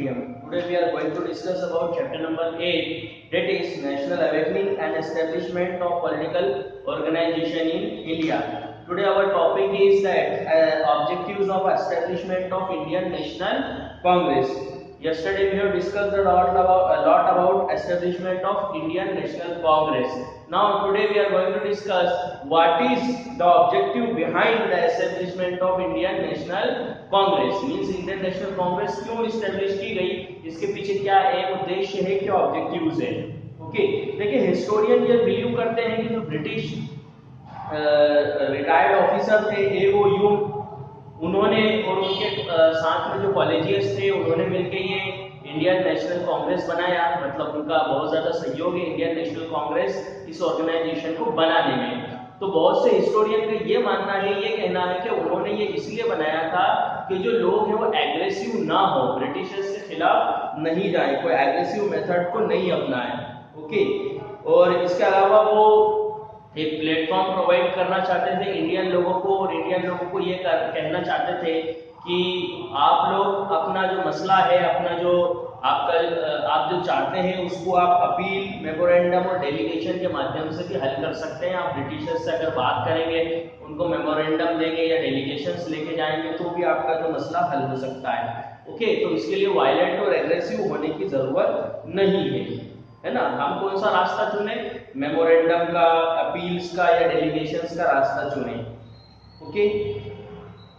medium. Today we are going to discuss about chapter number 8, that is National Awakening and Establishment of Political Organization in India. Today our topic is that objectives of establishment of Indian National Congress. Yesterday we have discussed a lot about establishment of Indian National Congress. Now today we are going to discuss what is the objective behind the establishment of Indian National Congress. Means Indian National Congress क्यों establish की गई, इसके पीछे क्या M उद्देश्य है, क्या objectives है. ओके, देखिए हिस्टोरियन ये बिलीव करते हैं कि जो ब्रिटिश रिटायर्ड ऑफिसर थे एओ ह्यूम, उन्होंने और उनके साथ में जो कॉलेजियस थे उन्होंने मिलकर ये इंडियन नेशनल कांग्रेस बनाया. मतलब उनका बहुत ज्यादा सहयोग है इंडियन नेशनल कांग्रेस इस ऑर्गेनाइजेशन को बनाने में. तो बहुत से हिस्टोरियन का ये मानना है, ये कहना है कि उन्होंने ये इसलिए बनाया था कि जो लोग हैं वो एग्रेसिव ना हो, ब्रिटिशर्स के खिलाफ नहीं जाए, कोई एग्रेसिव मेथड को नहीं अपनाए. ओके, और इसके अलावा वो एक प्लेटफॉर्म प्रोवाइड करना चाहते थे इंडियन लोगों को, और इंडियन लोगों को ये कहना चाहते थे कि आप लोग अपना जो मसला है, अपना जो आप जो चाहते हैं उसको आप अपील, मेमोरेंडम और डेलीगेशन के माध्यम से भी हल कर सकते हैं. आप ब्रिटिशर्स से अगर बात करेंगे, उनको मेमोरेंडम देंगे या डेलीगेशंस लेके जाएंगे तो भी आपका जो मसला हल हो सकता है. ओके, तो इसके लिए वायलेंट और एग्रेसिव होने की जरूरत नहीं है ना. हम कौन सा रास्ता चुने, मेमोरेंडम का, अपील्स का या डेलीगेशंस का रास्ता चुने. Okay,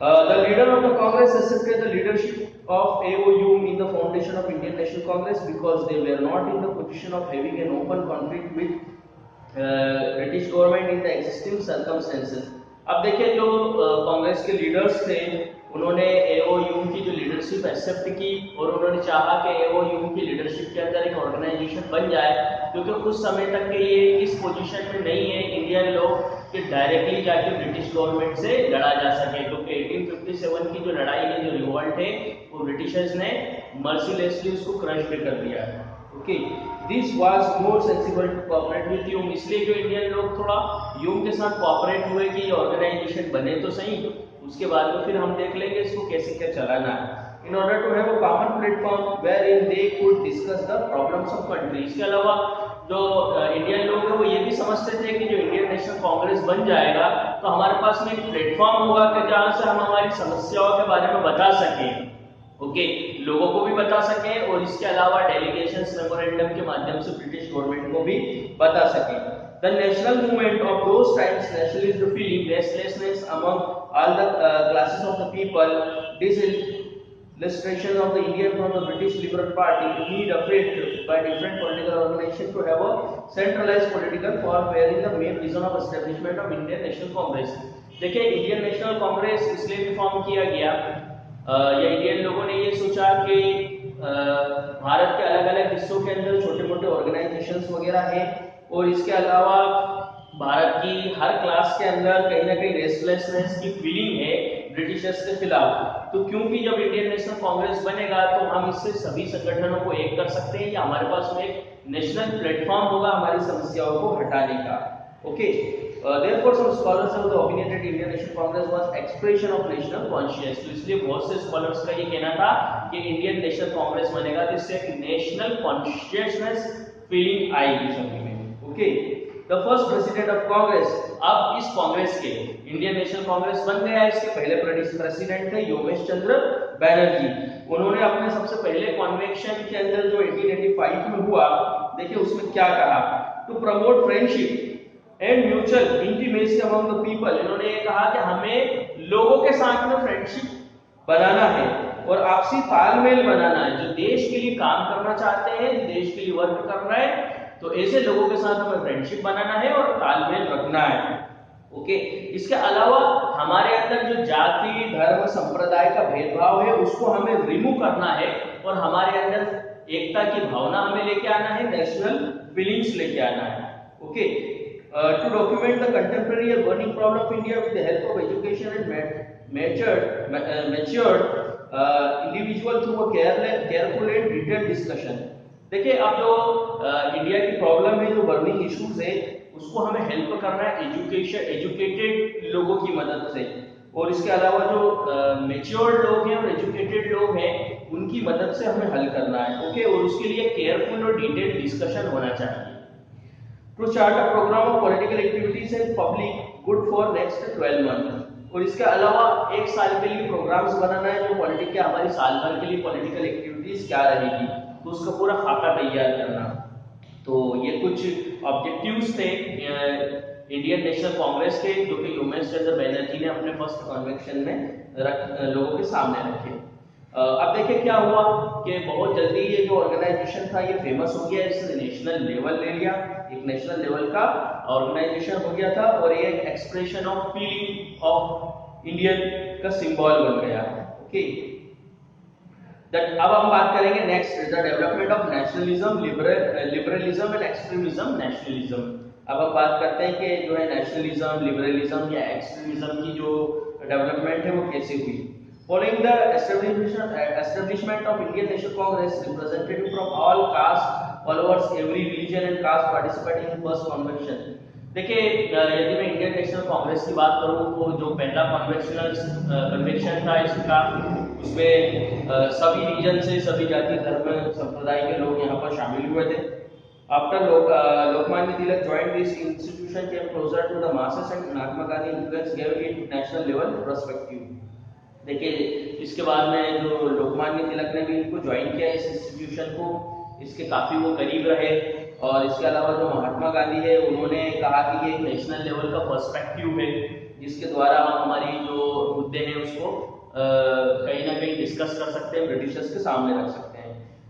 the leader of the Congress accepted the leadership of A.O. Hume in the foundation of Indian National Congress because they were not in the position of having an open conflict with British government in the existing circumstances. अब देखिए जो कांग्रेस के leaders थे उन्होंने A.O. Hume की जो leadership accept की और उन्होंने चाहा कि A.O. ह्यूम की लीडरशिप के अंदर एक ऑर्गेनाइजेशन बन जाए, क्योंकि कुछ समय तक के ये इस पोजीशन में नहीं है इंडियन लोग कि डायरेक्टली जाके ब्रिटिश गवर्नमेंट से लड़ा जा सके. क्योंकि 1857 की जो लड़ाई है, जो रिवॉल्ट है, वो ब्रिटिशर्स ने मर्सीलेसली उसको क्रश भी कर दिया है. Okay, this was more sensible to cooperate with Hume. इसलिए जो इंडियन लोग थोड़ा ह्यूम के साथ कोऑपरेट हुए कि ये ऑर्गेनाइजेशन बने तो सही, उसके बाद में फिर हम देख लेंगे इसको कैसे क्या चलाना है. In order to have a common platform wherein they could discuss the problems of country. इसके अलावा जो इंडियन लोग हैं वो ये भी समझते थे कि जो इंडियन नेशनल कांग्रेस बन जाएगा तो हमारे पास में एक प्लेटफॉर्म होगा कि जहां से हम हमारी समस्याओं के बारे में बता सकें. ओके, लोगों को भी बता सकें और इसके अलावा डेलीगेशंस, मेमोरेंडम के माध्यम से ब्रिटिश गवर्नमेंट को भी बता सकें. The national movement of those times, nationalist feeling, restlessness among all the classes of the people, disillusion of the Indian from the British Liberal Party, need afraid by different political organizations to have a centralized political form wherein the main reason of establishment of Indian National Congress. देखिए Indian national Congress इसलिए भी form किया गया, या Indian लोगों ने ये सोचा कि भारत के अलग अलग हिस्सों के अंदर छोटे मोटे ऑर्गेनाइजेशंस वगैरह हैं, और इसके अलावा भारत की हर क्लास के अंदर कहीं ना कहीं रेस्टलेसनेस की फीलिंग है ब्रिटिशर्स के खिलाफ. तो क्योंकि जब इंडियन नेशनल कांग्रेस बनेगा तो हम इससे सभी संगठनों को एक कर सकते हैं, या हमारे पास में एक नेशनल प्लेटफॉर्म होगा हमारी समस्याओं को हटाने का. Okay, therefore some scholars have the opinion that Indian National Congress was expression of national consciousness. तो इसलिए बहुत से स्कॉलर्स का ये कहना था कि इंडियन नेशनल कांग्रेस बनेगा तो इससे एक नेशनल कॉन्शियसनेस फीलिंग आएगी सभी में. Okay, the first president of Congress. अब इस कांग्रेस के इंडियन नेशनल कांग्रेस बन गया, इसके पहले प्रेसिडेंट थे योगेश चंद्र बैनर्जी. उन्होंने अपने सबसे पहले कन्वेंशन के अंदर जो 1885 में हुआ, देखिए उसमें क्या कहा, to promote friendship and mutual intimacy among the people. इन्होंने ये कहा कि हमें लोगों के साथ में फ्रेंडशिप बनाना है और आपसी तालमेल बनाना है. जो देश के लिए काम करना चाहते हैं, देश के लिए वर्क कर रहे हैं, तो ऐसे लोगों के साथ हमें फ्रेंडशिप बनाना है और तालमेल रखना है. ओके, इसके अलावा हमारे अंदर जो जाति, धर्म, संप्रदाय का भेदभाव है उसको हमें रिमूव करना है और हमारे अंदर एकता की भावना हमें लेके आना है, नेशनल फीलिंग्स लेके आना है. Okay, to document the contemporary and burning problem of India with the help of education and matured individual through a careful and detailed discussion. देखिए अब जो इंडिया की प्रॉब्लम है, जो बर्निंग इश्यूज है, उसको हमें हेल्प करना है एजुकेटेड लोगों की मदद से. और इसके अलावा जो मेच्योर्ड लोग हैं और एजुकेटेड लोग हैं उनकी मदद से हमें हल करना है। ओके, और उसके लिए केयरफुल और डिटेल्ड डिस्कशन होना चाहिए। To chart a programme of political activities in public good for next 12 month. और इसके अलावा एक साल के लिए प्रोग्राम्स बनाना है जो पॉलिटिक के हमारी साल भर के लिए पॉलिटिकल एक्टिविटीज क्या रहेगी, तो उसका पूरा खाका तैयार करना। तो ये कुछ ऑब्जेक्टिव्स थे इंडियन नेशनल कांग्रेस के, जो कि उमेश चंद्र बैनर्जी ने अपने फर्स्ट कन्वेंशन में लोगों के सामने रखे। अब देखिए क्या हुआ कि बहुत जल्दी ये जो ऑर्गेनाइजेशन था ये फेमस हो गया, इसने नेशनल लेवल ले लिया, एक नेशनल लेवल का ऑर्गेनाइजेशन हो गया था और ये expression of feeling of Indian का सिंबल बन गया। ओके, अब हम बात करेंगे next, the development of nationalism, liberalism and extremism nationalism. अब हम बात करते हैं कि जो है नेशनलिज्म, लिबरलिज्म या एक्सट्रीमिज्म की जो डेवलपमेंट है वो कैसे हुई। Following the establishment of Indian National Congress, representatives from all caste followers, every religion and caste participating in first convention। देखिए यदि मैं इंडियन नेशनल कांग्रेस की बात करूं तो जो पहला कन्वेंशन था इसका, उसमें सभी रीजन से, सभी जाति धर्म संप्रदाय के लोग यहाँ पर शामिल हुए थे। After Lokmanya Tilak joined this institution, came closer to the masses and Mahatma Gandhi influence gave it national level perspective। देखिए इसके बाद में जो लोकमान्य तिलक ने भी इनको ज्वाइन किया इस इंस्टीट्यूशन को, इसके काफी वो करीब रहे। और इसके अलावा जो महात्मा गांधी है उन्होंने कहा कि ये एक नेशनल लेवल का पर्सपेक्टिव है, जिसके द्वारा हम हमारी जो मुद्दे हैं उसको कहीं ना कहीं डिस्कस कर सकते हैं, ब्रिटिशर्स के सामने रख सकते हैं।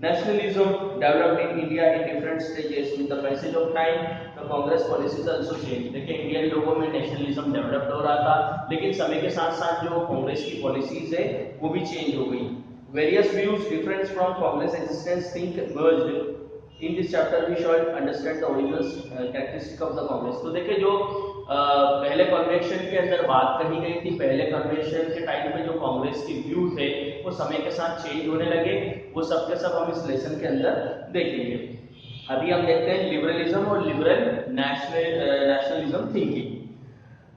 Nationalism developed in India in different stages with the passage of time, the Congress policies also change. देखिए इंडियन लोगों में नेशनलिज्म डेवलप्ड हो रहा था, लेकिन समय के साथ साथ जो कांग्रेस की पॉलिसीज है वो भी चेंज हो गई। Various views difference from Congress existence think merged. In this chapter we shall understand the original characteristic of the Congress. तो देखिए जो पहले कन्वेंशन के अंदर बात कही गई थी, पहले कन्वेंशन के टाइम पे जो कांग्रेस के व्यू थे वो समय के साथ चेंज होने लगे, वो सब के सब हम इस लेसन के अंदर देखेंगे। अभी हम देखते हैं लिबरलिज्म और liberal nationalism thinking.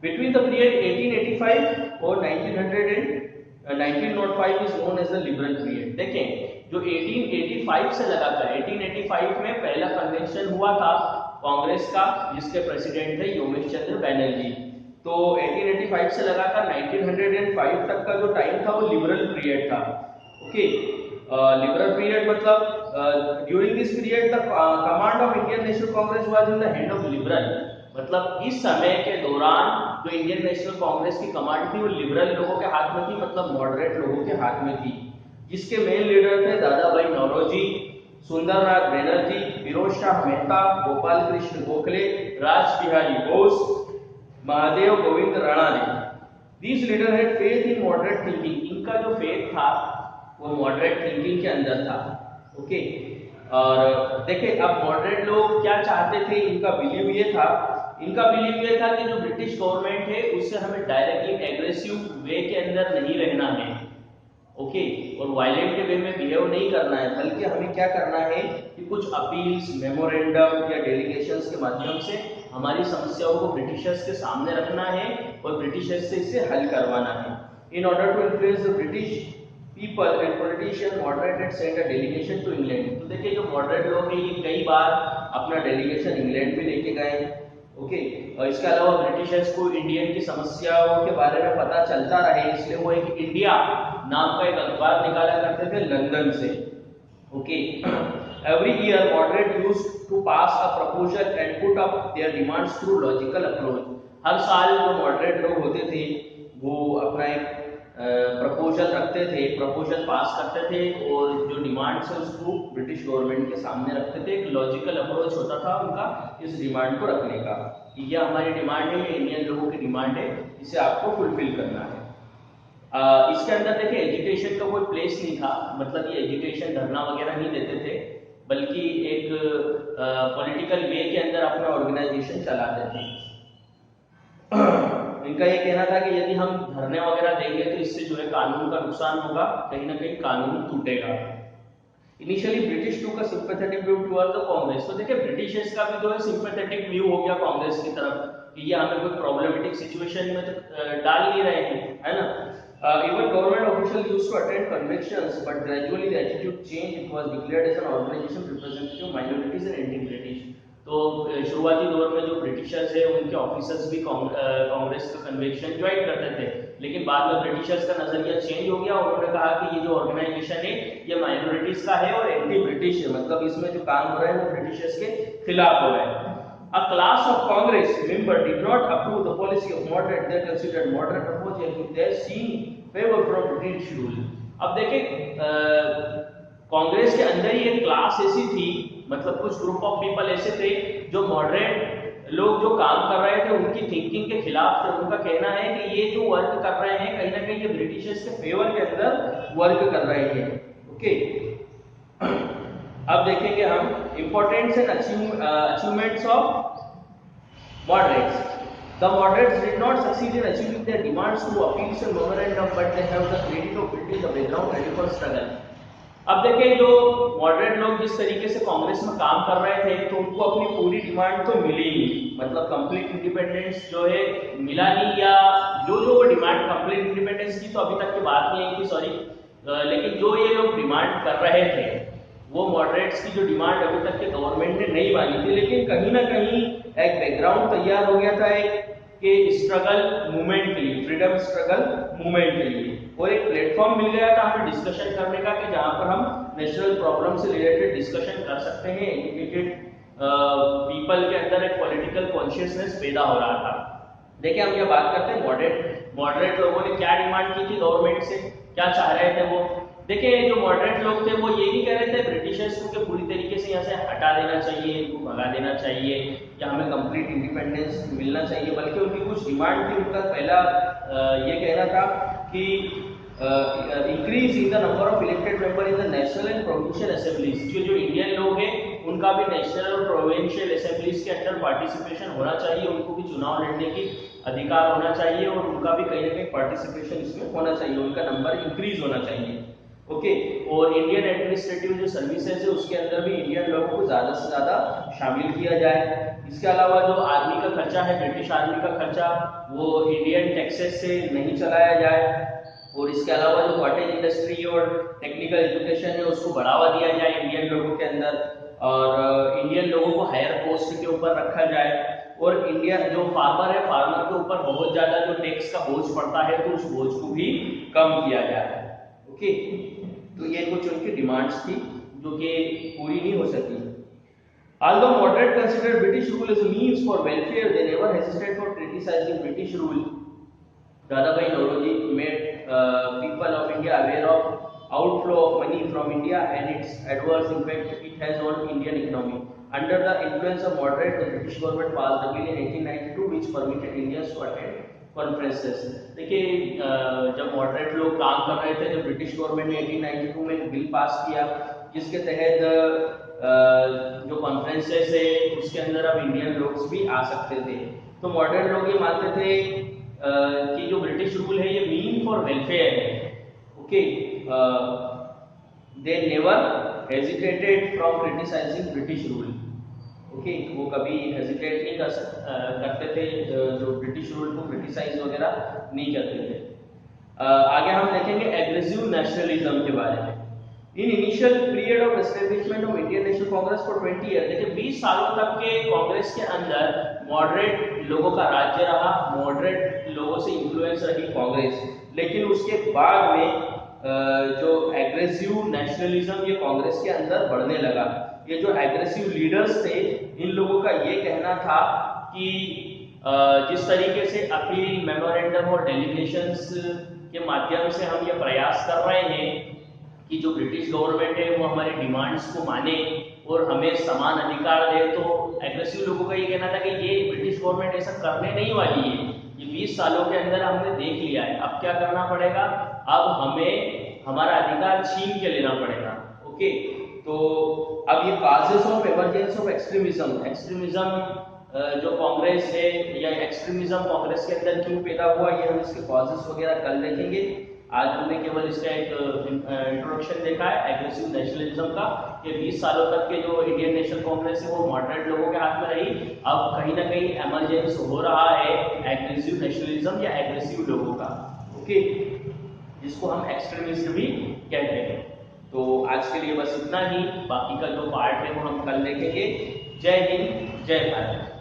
Between the period 1885 और 1905 is known as the liberal period. देखें जो 1885 से लगाकर 1885 में पहला कन्वेंशन हुआ था कांग्रेस का, जिसके प्रेसिडेंट थे उमेश चंद्र बैनर्जी। तो 1885 से लगाकर 1905 तक का जो टाइम था वो लिबरल पीरियड था। ओके, लिबरल पीरियड मतलब during this period the command of Indian national Congress was in the hand of liberal. मतलब इस समय के दौरान जो इंडियन नेशनल कांग्रेस की कमांड थी वो लिबरल लोगों के हाथ में थी, मतलब मॉडरेट लोगों के हाथ में थी, जिसके मेन लीडर थे दादा भाई नौरोजी, सुंदरनाथ बनर्जी, फिरोज शाह मेहता, गोपाल कृष्ण गोखले, राज Bihari Bose, Mahadev Govind Rana. These leaders had faith in moderate thinking। इनका जो फेथ था वो मॉडरेट थिंकिंग के अंदर था। ओके, और देखिए अब मॉडरेट लोग क्या चाहते थे, इनका बिलीव ये था कि जो ब्रिटिश गवर्नमेंट है उससे हमें डायरेक्टली एग्रेसिव वे के अंदर नहीं रहना है। ओके, और वायलेंट वे में बिहेव नहीं करना है, बल्कि हमें क्या करना है कि कुछ अपील्स, मेमोरेंडम या डेलीगेशंस के माध्यम से हमारी समस्याओं को ब्रिटिशर्स के सामने रखना है और ब्रिटिशर्स से इसे हल करवाना है। In order to influence the British people and politician, moderate had sent a delegation to England. तो देखिए जो मॉडरेट लोग हैं ये कई बार अपना डेलीगेशन इंग्लैंड में लेके गए। ओके, और इसके अलावा ब्रिटिशर्स को इंडियन की समस्याओं के बारे में पता चलता रहे, इसलिए वो एक इंडिया नाम का एक अखबार निकाला करते थे लंदन से। Okay, every year moderate used to pass a proposal and put up their demands through logical approach. हर साल जो मॉडरेट लोग होते थे वो अपना एक प्रपोजल रखते थे, प्रपोजल पास करते थे और जो डिमांड्स है उसको ब्रिटिश गवर्नमेंट के सामने रखते थे। एक लॉजिकल अप्रोच होता था उनका इस डिमांड को रखने का, ये हमारी डिमांड है, ये इंडियन लोगों की डिमांड है, इसे आपको फुलफिल करना है। इसके अंदर देखिए एजुकेशन का कोई प्लेस नहीं था, मतलब ये एजुकेशन धरना वगैरह नहीं देते थे, बल्कि एक पॉलिटिकल वे के अंदर अपना ऑर्गेनाइजेशन चलाते थे। इनका ये कहना था कि यदि हम धरने वगैरह देंगे तो इससे जो है कानून का नुकसान होगा, कहीं ना कहीं कानून टूटेगा। इनिशियली ब्रिटिश टू का sympathetic view toward the Congress. तो देखिए ब्रिटिशर्स का भी जो है सिंपैथेटिक व्यू हो गया कांग्रेस की तरफ कि ये हमें कोई प्रॉब्लमेटिक सिचुएशन में तो डाल नहीं रहे हैं, है ना। Even government officials used to attend conventions, but gradually the attitude changed. It was declared as an organization representative minorities and anti-British. तो शुरुआती दौर में जो ब्रिटिशर्स है उनके ऑफिसर्स भी कांग्रेस का कन्वेंशन ज्वाइन करते थे, लेकिन बाद में ब्रिटिशर्स का नजरिया चेंज हो गया। उन्होंने कहा कि ये जो ऑर्गेनाइजेशन है ये माइनॉरिटीज का है और एंटी ब्रिटिश है, मतलब इसमें जो काम हो रहा है वो ब्रिटिशर्स के खिलाफ हो रहा है। A class of Congress member did not approve the policy of moderate. They considered moderate approach and they seen favor from British rule. अब देखें कांग्रेस के अंदर ही एक क्लास ऐसी थी, मतलब कुछ ग्रुप ऑफ पीपल ऐसे थे जो मॉडरेट लोग जो काम कर रहे थे उनकी थिंकिंग के खिलाफ थे। उनका कहना है कि ये जो वर्क कर रहे हैं कहीं ना कहीं ये ब्रिटिशर्स के फेवर के अंदर वर्क कर रहे हैं। ओके, अब देखेंगे हम importance and achievements of moderates. The moderates did not succeed in achieving their demands through appeals and memorandum, but they have the credit of building the background ready for struggle. अब देखिए जो moderate लोग जिस तरीके से कांग्रेस में काम कर रहे थे तो उनको अपनी पूरी डिमांड तो मिली नहीं, मतलब कंप्लीट इंडिपेंडेंस जो है मिला नहीं, या जो डिमांड कंप्लीट इंडिपेंडेंस की तो अभी तक की बात नहीं आई थी, सॉरी, लेकिन जो ये लोग डिमांड कर रहे थे वो मॉडरेट्स की जो डिमांड अभी तक के गवर्नमेंट ने नहीं मानी थी, लेकिन कहीं ना कहीं एक बैकग्राउंड तैयार हो गया था एक के स्ट्रगल मूवमेंट के लिए, फ्रीडम स्ट्रगल मूवमेंट के लिए, और एक प्लेटफॉर्म मिल गया था हमें डिस्कशन करने का कि जहां पर हम नेशनल प्रॉब्लम से रिलेटेड डिस्कशन कर सकते हैं। एजुकेटेड पीपल के अंदर एक पॉलिटिकल कॉन्शियसनेस पैदा हो रहा था। देखिए हम ये बात करते हैं मॉडरेट लोगों ने क्या डिमांड की थी गवर्नमेंट से, क्या चाह रहे थे वो। देखिए जो मॉडरेट लोग थे वो ये नहीं कह रहे थे ब्रिटिशर्स को कि पूरी तरीके से यहाँ से हटा देना चाहिए, इनको भगा देना चाहिए या हमें कंप्लीट इंडिपेंडेंस मिलना चाहिए, बल्कि उनकी कुछ डिमांड थी। उनका पहला ये कहना था कि increase in the number of elected member in the national and provincial assemblies. जो इंडियन लोग हैं उनका भी नेशनल और प्रोविंशियल असेंबलीज के अंदर पार्टिसिपेशन होना चाहिए, उनको भी चुनाव लड़ने की अधिकार होना चाहिए और उनका भी कहीं ना कहीं पार्टिसिपेशन इसमें होना चाहिए, उनका नंबर इंक्रीज होना चाहिए। ओके, और इंडियन एडमिनिस्ट्रेटिव जो सर्विसेज है उसके अंदर भी इंडियन लोगों को ज्यादा से ज्यादा शामिल किया जाए। इसके अलावा जो आर्मी का खर्चा है, ब्रिटिश आर्मी का खर्चा, वो इंडियन टैक्सेस से नहीं चलाया जाए, और इसके अलावा जो कॉटेज इंडस्ट्री और टेक्निकल एजुकेशन है उसको बढ़ावा दिया जाए इंडियन लोगों के अंदर, और इंडियन लोगों को हायर पोस्ट के ऊपर रखा जाए, और इंडिया जो फार्मर है फार्मर के ऊपर बहुत ज्यादा जो टैक्स का बोझ पड़ता है तो उस बोझ को भी कम किया जाए। ओके, तो ये कुछ उनकी डिमांड्स थी जो कि पूरी नहीं हो सकी। Although moderate considered British rule as a means for welfare, they never hesitated for criticizing British rule. Dadabhai Naoroji made people of India aware of outflow of money from India and its adverse impact it has on Indian economy. Under the influence of moderate, the British government passed a bill in 1892 which permitted Indians to attend conferences. देखिए जब moderate लोग काम कर रहे थे, जब British government ने 1892 में एक बिल पास किया जिसके तहत जो कॉन्फ्रेंसेस है उसके अंदर अब इंडियन लोग भी आ सकते थे। तो मॉडरेट लोग ये मानते थे कि जो ब्रिटिश रूल है ये मीन फॉर वेलफेयर है। Okay, they never hesitated from criticising British rule. Okay, वो कभी हेजिटेट नहीं करते थे, जो ब्रिटिश रूल को क्रिटिसाइज वगैरह नहीं करते थे। आगे हम देखेंगे एग्रेसिव नेशनलिज्म के बारे में। In initial period of establishment of Indian national Congress for 20 year, देखिए 20 सालों तक के कांग्रेस के अंदर मॉडरेट लोगों का राज्य रहा, मॉडरेट लोगों से इन्फ्लुएंस रही कांग्रेस, लेकिन उसके बाद में जो एग्रेसिव नेशनलिज्म ये कांग्रेस के अंदर बढ़ने लगा। ये जो एग्रेसिव लीडर्स थे इन लोगों का ये कहना था कि जिस तरीके से अपील, मेमोरेंडम और डेलीगेशंस के माध्यम से हम ये प्रयास कर रहे हैं कि जो ब्रिटिश गवर्नमेंट है वो हमारी डिमांड्स को माने और हमें समान अधिकार दे, तो एग्रेसिव लोगों का ये कहना था कि ये ब्रिटिश गवर्नमेंट ऐसा करने नहीं वाली है, ये 20 सालों के अंदर हमने देख लिया है, अब क्या करना पड़ेगा, अब हमें हमारा अधिकार छीन के लेना पड़ेगा। ओके, तो अब ये causes of emergency of extremism जो कांग्रेस है या एक्सट्रीमिज्म कांग्रेस के अंदर क्यों पैदा हुआ, ये हम इसके कॉजेस वगैरह कल देखेंगे। आज हमने केवल इसका एक इंट्रोडक्शन देखा है एग्रेसिव नेशनलिज्म का, कि 20 सालों तक के जो इंडियन नेशनल कांग्रेस है वो मॉडरेट लोगों के हाथ में रही, अब कहीं ना कहीं एमरजेंस हो रहा है एग्रेसिव नेशनलिज्म या एग्रेसिव लोगों का। ओके, जिसको हम एक्सट्रीमिस्ट भी कहते हैं। तो आज के लिए बस इतना ही, बाकी का जो पार्ट है वो हम कल देखेंगे। जय हिंद, जय भारत।